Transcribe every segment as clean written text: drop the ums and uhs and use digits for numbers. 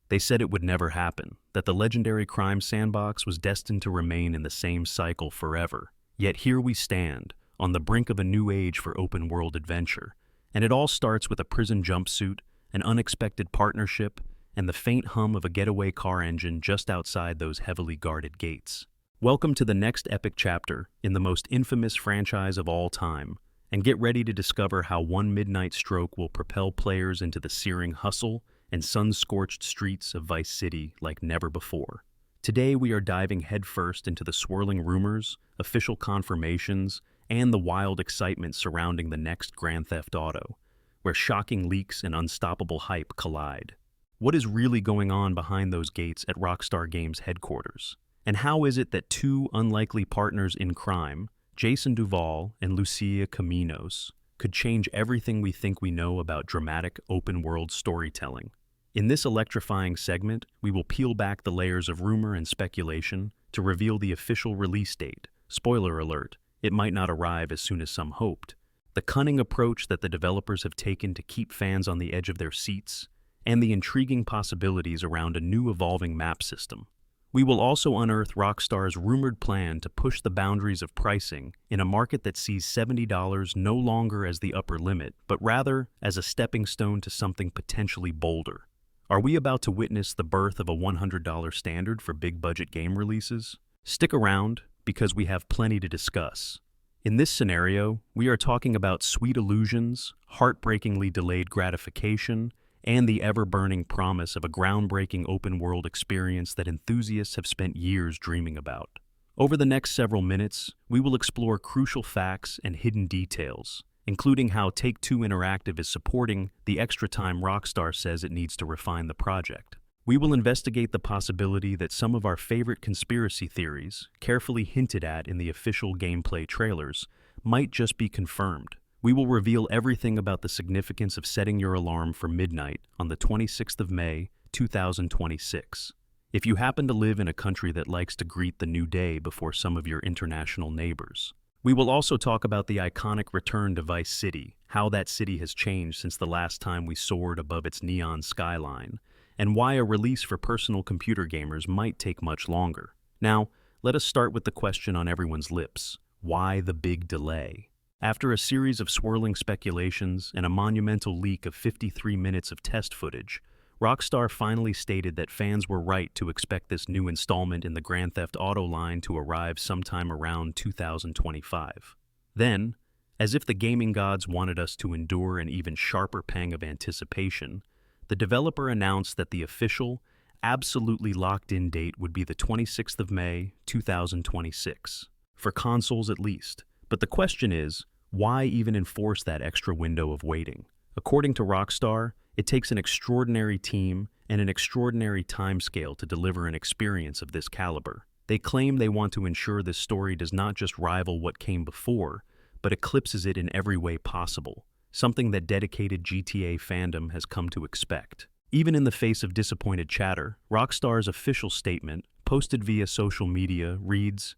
They said it would never happen, that the legendary crime sandbox was destined to remain in the same cycle forever. Yet here we stand, on the brink of a new age for open-world adventure. And it all starts with a prison jumpsuit, an unexpected partnership, and the faint hum of a getaway car engine just outside those heavily guarded gates. Welcome to the next epic chapter in the most infamous franchise of all time, and get ready to discover how one midnight stroke will propel players into the searing hustle and sun-scorched streets of Vice City like never before. Today we are diving headfirst into the swirling rumors, official confirmations, and the wild excitement surrounding the next Grand Theft Auto, where shocking leaks and unstoppable hype collide. What is really going on behind those gates at Rockstar Games headquarters? And how is it that two unlikely partners in crime, Jason Duval and Lucia Caminos, could change everything we think we know about dramatic open-world storytelling? In this electrifying segment, we will peel back the layers of rumor and speculation to reveal the official release date. Spoiler alert, it might not arrive as soon as some hoped. The cunning approach that the developers have taken to keep fans on the edge of their seats, and the intriguing possibilities around a new evolving map system. We will also unearth Rockstar's rumored plan to push the boundaries of pricing in a market that sees $70 no longer as the upper limit, but rather as a stepping stone to something potentially bolder. Are we about to witness the birth of a $100 standard for big-budget game releases? Stick around, because we have plenty to discuss. In this scenario, we are talking about sweet illusions, heartbreakingly delayed gratification, and the ever-burning promise of a groundbreaking open-world experience that enthusiasts have spent years dreaming about. Over the next several minutes, we will explore crucial facts and hidden details, including how Take-Two Interactive is supporting the extra time Rockstar says it needs to refine the project. We will investigate the possibility that some of our favorite conspiracy theories, carefully hinted at in the official gameplay trailers, might just be confirmed. We will reveal everything about the significance of setting your alarm for midnight on the 26th of May, 2026. If you happen to live in a country that likes to greet the new day before some of your international neighbors. We will also talk about the iconic return to Vice City, how that city has changed since the last time we soared above its neon skyline, and why a release for personal computer gamers might take much longer. Now, let us start with the question on everyone's lips. Why the big delay? After a series of swirling speculations and a monumental leak of 53 minutes of test footage, Rockstar finally stated that fans were right to expect this new installment in the Grand Theft Auto line to arrive sometime around 2025. Then, as if the gaming gods wanted us to endure an even sharper pang of anticipation, the developer announced that the official, absolutely locked-in date would be the 26th of May, 2026, for consoles at least. But the question is, why even enforce that extra window of waiting? According to Rockstar, it takes an extraordinary team and an extraordinary timescale to deliver an experience of this caliber. They claim they want to ensure this story does not just rival what came before, but eclipses it in every way possible, something that dedicated GTA fandom has come to expect. Even in the face of disappointed chatter, Rockstar's official statement, posted via social media, reads,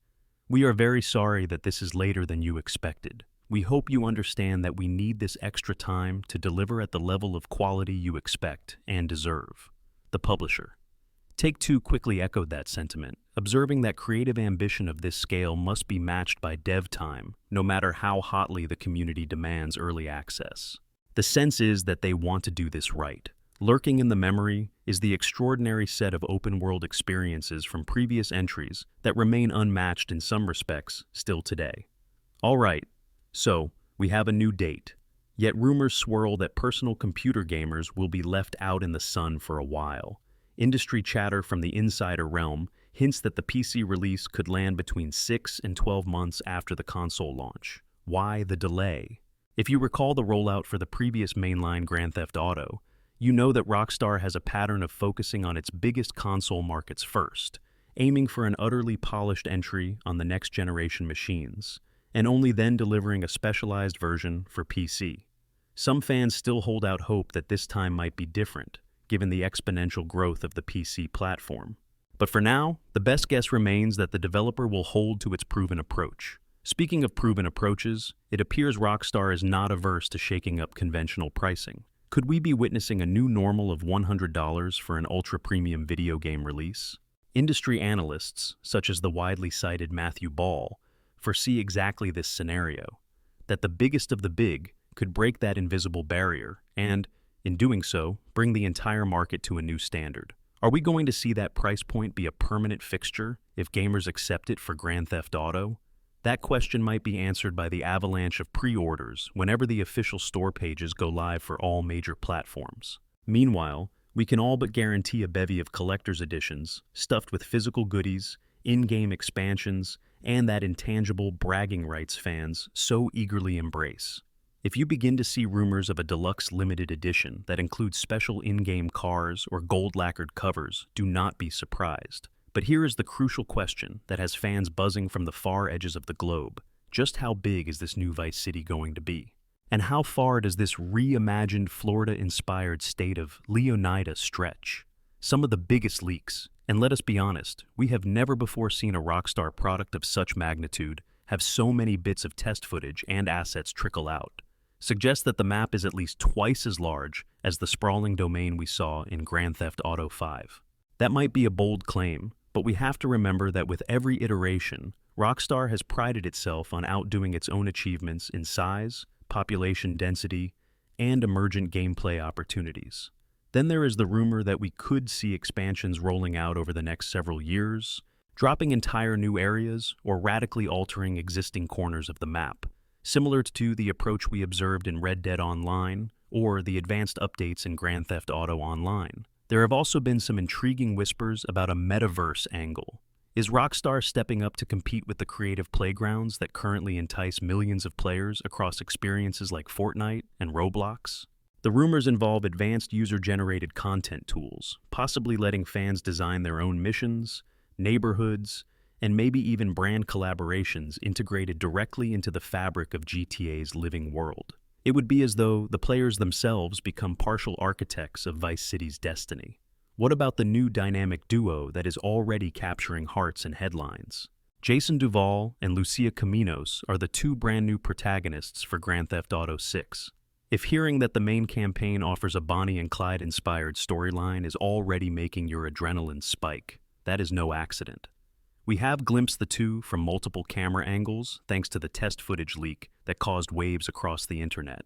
"We are very sorry that this is later than you expected. We hope you understand that we need this extra time to deliver at the level of quality you expect and deserve." The publisher. Take-Two quickly echoed that sentiment, observing that creative ambition of this scale must be matched by dev time, no matter how hotly the community demands early access. The sense is that they want to do this right. Lurking in the memory is the extraordinary set of open-world experiences from previous entries that remain unmatched in some respects still today. All right, so we have a new date, yet rumors swirl that personal computer gamers will be left out in the sun for a while. Industry chatter from the insider realm hints that the PC release could land between 6 and 12 months after the console launch. Why the delay? If you recall the rollout for the previous mainline Grand Theft Auto, you know that Rockstar has a pattern of focusing on its biggest console markets first, aiming for an utterly polished entry on the next-generation machines, and only then delivering a specialized version for PC. Some fans still hold out hope that this time might be different, given the exponential growth of the PC platform. But for now, the best guess remains that the developer will hold to its proven approach. Speaking of proven approaches, it appears Rockstar is not averse to shaking up conventional pricing. Could we be witnessing a new normal of $100 for an ultra-premium video game release? Industry analysts, such as the widely cited Matthew Ball, foresee exactly this scenario, that the biggest of the big could break that invisible barrier and, in doing so, bring the entire market to a new standard. Are we going to see that price point be a permanent fixture if gamers accept it for Grand Theft Auto? That question might be answered by the avalanche of pre-orders whenever the official store pages go live for all major platforms. Meanwhile, we can all but guarantee a bevy of collector's editions stuffed with physical goodies, in-game expansions, and that intangible bragging rights fans so eagerly embrace. If you begin to see rumors of a deluxe limited edition that includes special in-game cars or gold-lacquered covers, do not be surprised. But here is the crucial question that has fans buzzing from the far edges of the globe. Just how big is this new Vice City going to be? And how far does this reimagined Florida-inspired state of Leonida stretch? Some of the biggest leaks, and let us be honest, we have never before seen a Rockstar product of such magnitude have so many bits of test footage and assets trickle out, suggest that the map is at least twice as large as the sprawling domain we saw in Grand Theft Auto 5. That might be a bold claim, but we have to remember that with every iteration, Rockstar has prided itself on outdoing its own achievements in size, population density, and emergent gameplay opportunities. Then there is the rumor that we could see expansions rolling out over the next several years, dropping entire new areas or radically altering existing corners of the map, similar to the approach we observed in Red Dead Online or the advanced updates in Grand Theft Auto Online. There have also been some intriguing whispers about a metaverse angle. Is Rockstar stepping up to compete with the creative playgrounds that currently entice millions of players across experiences like Fortnite and Roblox? The rumors involve advanced user-generated content tools, possibly letting fans design their own missions, neighborhoods, and maybe even brand collaborations integrated directly into the fabric of GTA's living world. It would be as though the players themselves become partial architects of Vice City's destiny. What about the new dynamic duo that is already capturing hearts and headlines? Jason Duval and Lucia Caminos are the two brand new protagonists for Grand Theft Auto 6. If hearing that the main campaign offers a Bonnie and Clyde-inspired storyline is already making your adrenaline spike, that is no accident. We have glimpsed the two from multiple camera angles thanks to the test footage leak that caused waves across the internet.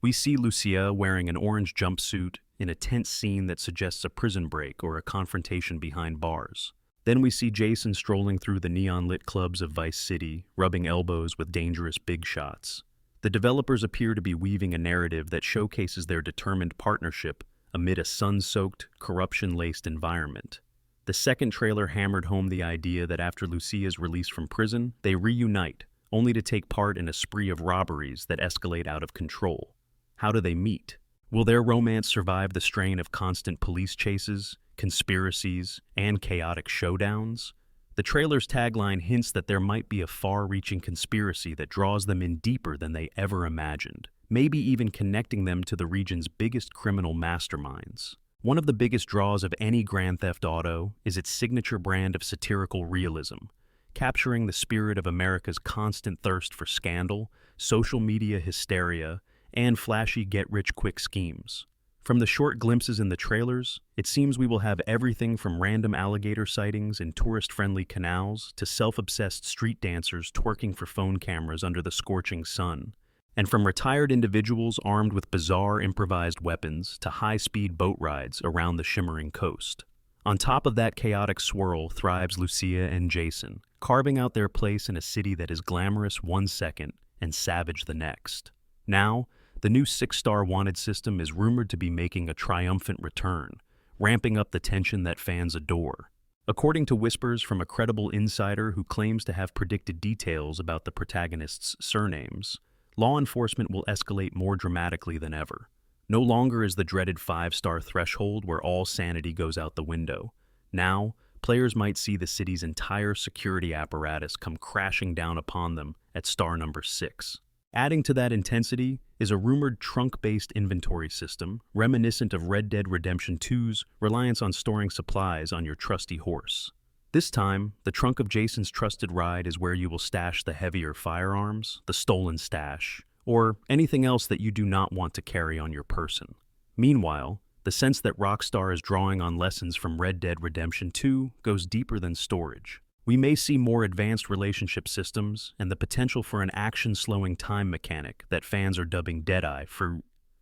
We see Lucia wearing an orange jumpsuit in a tense scene that suggests a prison break or a confrontation behind bars. Then we see Jason strolling through the neon-lit clubs of Vice City, rubbing elbows with dangerous big shots. The developers appear to be weaving a narrative that showcases their determined partnership amid a sun-soaked, corruption-laced environment. The second trailer hammered home the idea that after Lucia's release from prison, they reunite, only to take part in a spree of robberies that escalate out of control. How do they meet? Will their romance survive the strain of constant police chases, conspiracies, and chaotic showdowns? The trailer's tagline hints that there might be a far-reaching conspiracy that draws them in deeper than they ever imagined, maybe even connecting them to the region's biggest criminal masterminds. One of the biggest draws of any Grand Theft Auto is its signature brand of satirical realism, capturing the spirit of America's constant thirst for scandal, social media hysteria, and flashy get-rich-quick schemes. From the short glimpses in the trailers, it seems we will have everything from random alligator sightings in tourist-friendly canals to self-obsessed street dancers twerking for phone cameras under the scorching sun, and from retired individuals armed with bizarre improvised weapons to high-speed boat rides around the shimmering coast. On top of that chaotic swirl thrives Lucia and Jason, carving out their place in a city that is glamorous one second and savage the next. Now, the new 6-star wanted system is rumored to be making a triumphant return, ramping up the tension that fans adore. According to whispers from a credible insider who claims to have predicted details about the protagonists' surnames, law enforcement will escalate more dramatically than ever. No longer is the dreaded 5-star threshold where all sanity goes out the window. Now, players might see the city's entire security apparatus come crashing down upon them at star number 6. Adding to that intensity is a rumored trunk-based inventory system, reminiscent of Red Dead Redemption 2's reliance on storing supplies on your trusty horse. This time, the trunk of Jason's trusted ride is where you will stash the heavier firearms, the stolen stash, or anything else that you do not want to carry on your person. Meanwhile, the sense that Rockstar is drawing on lessons from Red Dead Redemption 2 goes deeper than storage. We may see more advanced relationship systems and the potential for an action-slowing time mechanic that fans are dubbing Deadeye for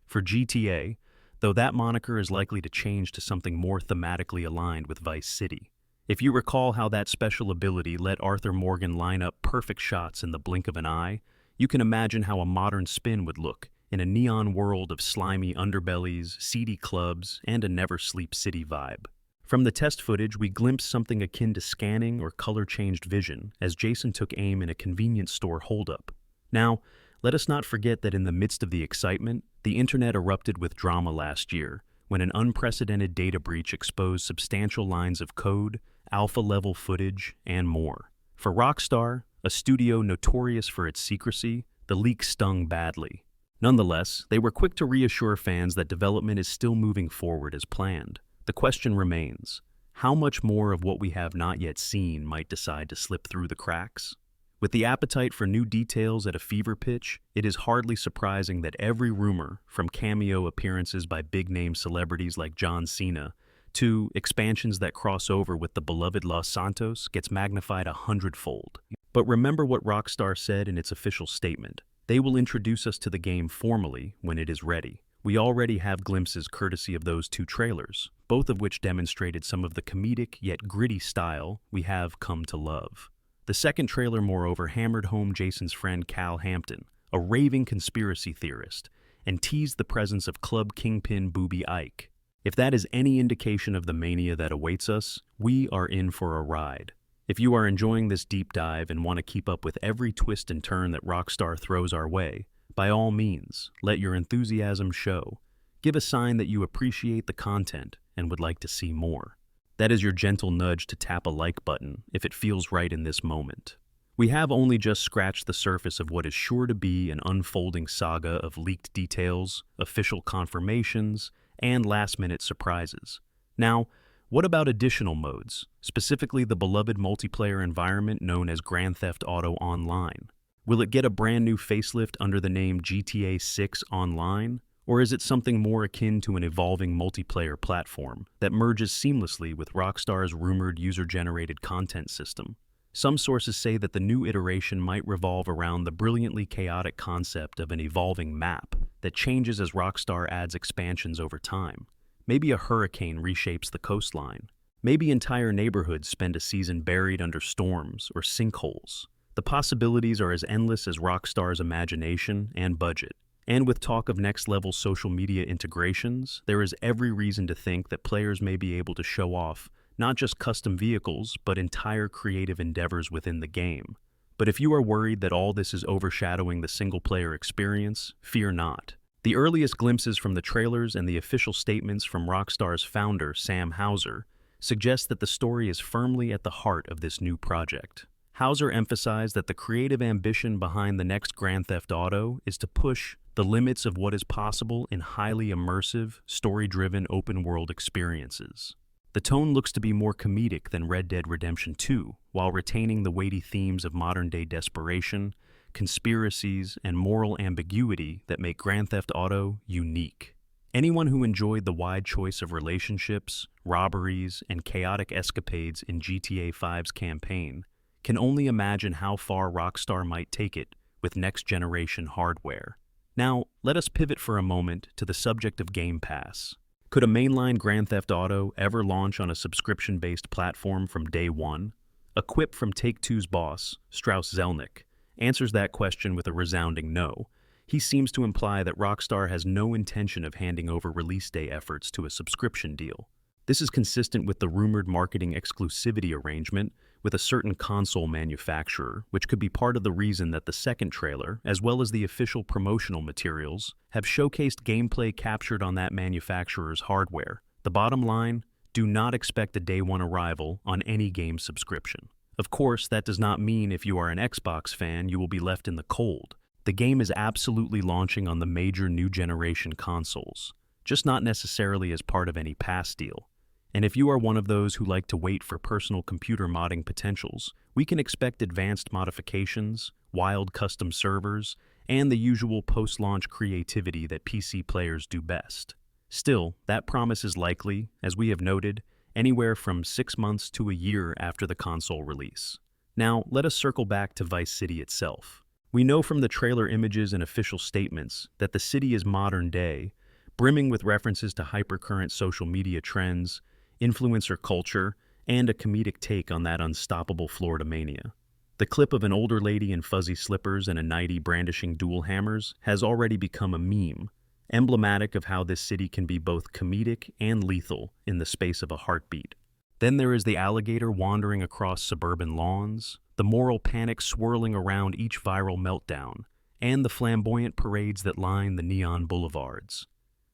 GTA, though that moniker is likely to change to something more thematically aligned with Vice City. If you recall how that special ability let Arthur Morgan line up perfect shots in the blink of an eye, you can imagine how a modern spin would look in a neon world of slimy underbellies, seedy clubs, and a never-sleep city vibe. From the test footage, we glimpse something akin to scanning or color-changed vision as Jason took aim in a convenience store holdup. Now, let us not forget that in the midst of the excitement, the internet erupted with drama last year when an unprecedented data breach exposed substantial lines of code, alpha-level footage, and more. For Rockstar, a studio notorious for its secrecy, the leak stung badly. Nonetheless, they were quick to reassure fans that development is still moving forward as planned. The question remains, how much more of what we have not yet seen might decide to slip through the cracks? With the appetite for new details at a fever pitch, it is hardly surprising that every rumor, from cameo appearances by big-name celebrities like John Cena to expansions that cross over with the beloved Los Santos, gets magnified 100-fold. But remember what Rockstar said in its official statement. They will introduce us to the game formally when it is ready. We already have glimpses courtesy of those two trailers, both of which demonstrated some of the comedic yet gritty style we have come to love. The second trailer, moreover, hammered home Jason's friend Cal Hampton, a raving conspiracy theorist, and teased the presence of club kingpin Booby Ike. If that is any indication of the mania that awaits us, we are in for a ride. If you are enjoying this deep dive and want to keep up with every twist and turn that Rockstar throws our way, by all means, let your enthusiasm show. Give a sign that you appreciate the content and would like to see more. That is your gentle nudge to tap a like button if it feels right in this moment. We have only just scratched the surface of what is sure to be an unfolding saga of leaked details, official confirmations, and last-minute surprises. Now, what about additional modes, specifically the beloved multiplayer environment known as Grand Theft Auto Online? Will it get a brand new facelift under the name GTA 6 Online? Or is it something more akin to an evolving multiplayer platform that merges seamlessly with Rockstar's rumored user-generated content system? Some sources say that the new iteration might revolve around the brilliantly chaotic concept of an evolving map that changes as Rockstar adds expansions over time. Maybe a hurricane reshapes the coastline. Maybe entire neighborhoods spend a season buried under storms or sinkholes. The possibilities are as endless as Rockstar's imagination and budget. And with talk of next-level social media integrations, there is every reason to think that players may be able to show off not just custom vehicles, but entire creative endeavors within the game. But if you are worried that all this is overshadowing the single-player experience, fear not. The earliest glimpses from the trailers and the official statements from Rockstar's founder, Sam Houser, suggest that the story is firmly at the heart of this new project. Houser emphasized that the creative ambition behind the next Grand Theft Auto is to push the limits of what is possible in highly immersive, story-driven open-world experiences. The tone looks to be more comedic than Red Dead Redemption 2, while retaining the weighty themes of modern-day desperation, conspiracies, and moral ambiguity that make Grand Theft Auto unique. Anyone who enjoyed the wide choice of relationships, robberies, and chaotic escapades in GTA 5's campaign can only imagine how far Rockstar might take it with next-generation hardware. Now, let us pivot for a moment to the subject of Game Pass. Could a mainline Grand Theft Auto ever launch on a subscription-based platform from day one? A quip from Take-Two's boss, Strauss Zelnick, answers that question with a resounding no. He seems to imply that Rockstar has no intention of handing over release day efforts to a subscription deal. This is consistent with the rumored marketing exclusivity arrangement with a certain console manufacturer, which could be part of the reason that the second trailer, as well as the official promotional materials, have showcased gameplay captured on that manufacturer's hardware. The bottom line, do not expect a day one arrival on any game subscription. Of course, that does not mean if you are an Xbox fan, you will be left in the cold. The game is absolutely launching on the major new generation consoles, just not necessarily as part of any pass deal. And if you are one of those who like to wait for personal computer modding potentials, we can expect advanced modifications, wild custom servers, and the usual post-launch creativity that PC players do best. Still, that promise is likely, as we have noted, anywhere from 6 months to a year after the console release. Now, let us circle back to Vice City itself. We know from the trailer images and official statements that the city is modern day, brimming with references to hypercurrent social media trends, influencer culture, and a comedic take on that unstoppable Florida mania. The clip of an older lady in fuzzy slippers and a nightie brandishing dual hammers has already become a meme, emblematic of how this city can be both comedic and lethal in the space of a heartbeat. Then there is the alligator wandering across suburban lawns, the moral panic swirling around each viral meltdown, and the flamboyant parades that line the neon boulevards.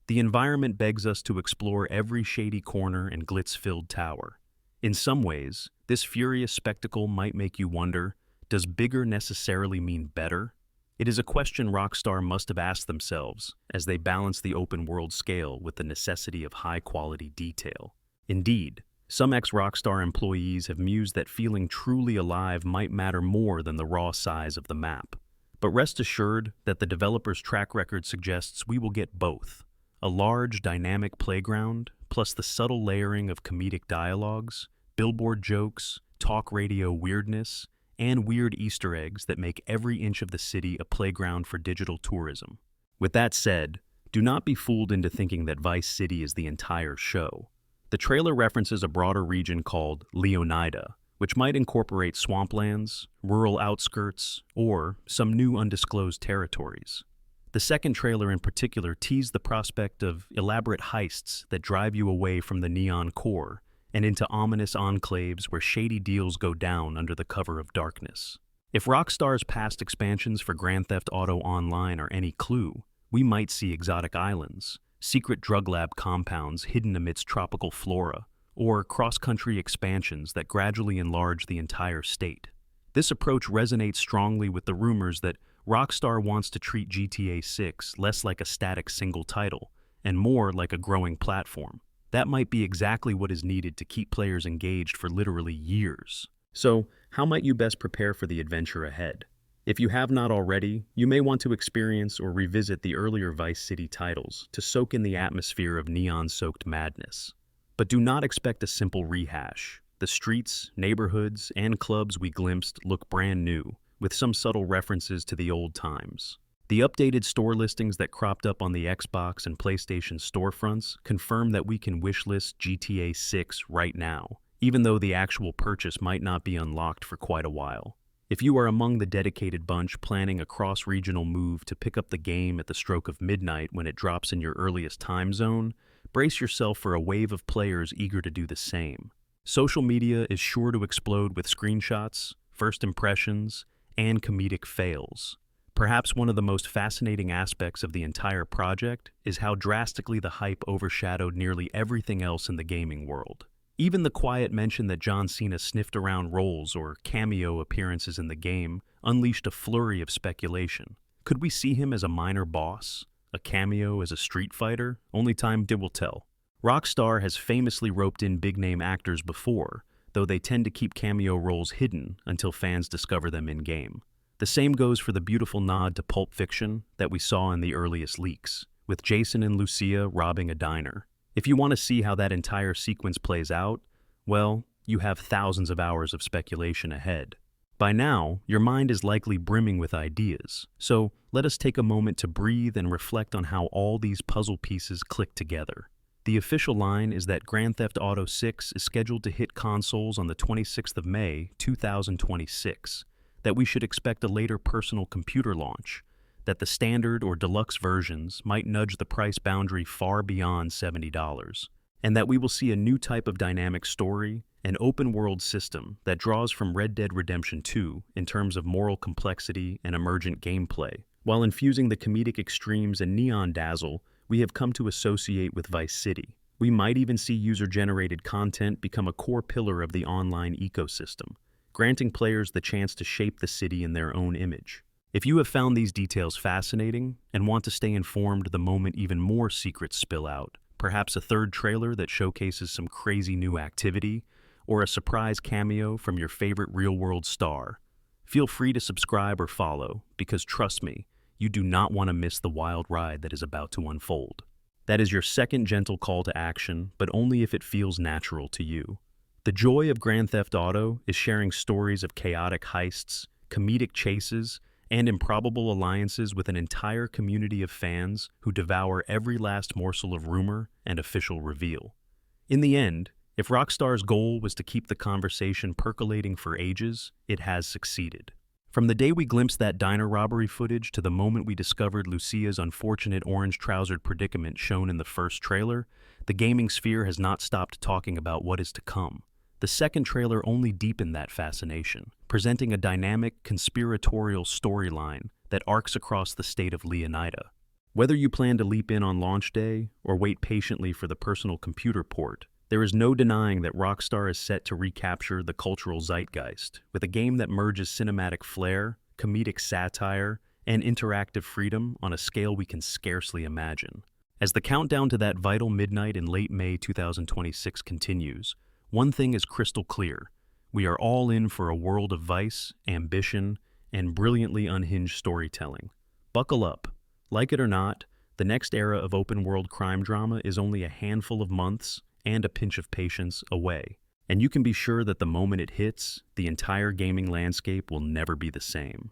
The environment begs us to explore every shady corner and glitz-filled tower. In some ways, this furious spectacle might make you wonder, does bigger necessarily mean better? It is a question Rockstar must have asked themselves as they balance the open-world scale with the necessity of high-quality detail. Indeed, some ex-Rockstar employees have mused that feeling truly alive might matter more than the raw size of the map. But rest assured that the developer's track record suggests we will get both: a large, dynamic playground, plus the subtle layering of comedic dialogues, billboard jokes, talk radio weirdness, and weird Easter eggs that make every inch of the city a playground for digital tourism. With that said, do not be fooled into thinking that Vice City is the entire show. The trailer references a broader region called Leonida, which might incorporate swamplands, rural outskirts, or some new undisclosed territories. The second trailer in particular teased the prospect of elaborate heists that drive you away from the neon core and into ominous enclaves where shady deals go down under the cover of darkness. If Rockstar's past expansions for Grand Theft Auto Online are any clue, we might see exotic islands, secret drug lab compounds hidden amidst tropical flora, or cross-country expansions that gradually enlarge the entire state. This approach resonates strongly with the rumors that Rockstar wants to treat GTA 6 less like a static single title and more like a growing platform. That might be exactly what is needed to keep players engaged for literally years. So, how might you best prepare for the adventure ahead? If you have not already, you may want to experience or revisit the earlier Vice City titles to soak in the atmosphere of neon-soaked madness. But do not expect a simple rehash. The streets, neighborhoods, and clubs we glimpsed look brand new, with some subtle references to the old times. The updated store listings that cropped up on the Xbox and PlayStation storefronts confirm that we can wishlist GTA 6 right now, even though the actual purchase might not be unlocked for quite a while. If you are among the dedicated bunch planning a cross-regional move to pick up the game at the stroke of midnight when it drops in your earliest time zone, brace yourself for a wave of players eager to do the same. Social media is sure to explode with screenshots, first impressions, and comedic fails. Perhaps one of the most fascinating aspects of the entire project is how drastically the hype overshadowed nearly everything else in the gaming world. Even the quiet mention that John Cena sniffed around roles or cameo appearances in the game unleashed a flurry of speculation. Could we see him as a minor boss? A cameo as a street fighter? Only time will tell. Rockstar has famously roped in big-name actors before, though they tend to keep cameo roles hidden until fans discover them in-game. The same goes for the beautiful nod to Pulp Fiction that we saw in the earliest leaks, with Jason and Lucia robbing a diner. If you want to see how that entire sequence plays out, well, you have thousands of hours of speculation ahead. By now, your mind is likely brimming with ideas, so let us take a moment to breathe and reflect on how all these puzzle pieces click together. The official line is that Grand Theft Auto 6 is scheduled to hit consoles on the 26th of May, 2026, that we should expect a later personal computer launch, that the standard or deluxe versions might nudge the price boundary far beyond $70, and that we will see a new type of dynamic story, an open-world system that draws from Red Dead Redemption 2 in terms of moral complexity and emergent gameplay, while infusing the comedic extremes and neon dazzle we have come to associate with Vice City. We might even see user-generated content become a core pillar of the online ecosystem, granting players the chance to shape the city in their own image. If you have found these details fascinating and want to stay informed the moment even more secrets spill out, perhaps a third trailer that showcases some crazy new activity, or a surprise cameo from your favorite real-world star, feel free to subscribe or follow, because trust me, you do not want to miss the wild ride that is about to unfold. That is your second gentle call to action, but only if it feels natural to you. The joy of Grand Theft Auto is sharing stories of chaotic heists, comedic chases, and improbable alliances with an entire community of fans who devour every last morsel of rumor and official reveal. In the end, if Rockstar's goal was to keep the conversation percolating for ages, it has succeeded. From the day we glimpsed that diner robbery footage to the moment we discovered Lucia's unfortunate orange-trousered predicament shown in the first trailer, the gaming sphere has not stopped talking about what is to come. The second trailer only deepened that fascination, presenting a dynamic, conspiratorial storyline that arcs across the state of Leonida. Whether you plan to leap in on launch day or wait patiently for the personal computer port, there is no denying that Rockstar is set to recapture the cultural zeitgeist with a game that merges cinematic flair, comedic satire, and interactive freedom on a scale we can scarcely imagine. As the countdown to that vital midnight in late May 2026 continues, one thing is crystal clear. We are all in for a world of vice, ambition, and brilliantly unhinged storytelling. Buckle up. Like it or not, the next era of open-world crime drama is only a handful of months and a pinch of patience away. And you can be sure that the moment it hits, the entire gaming landscape will never be the same.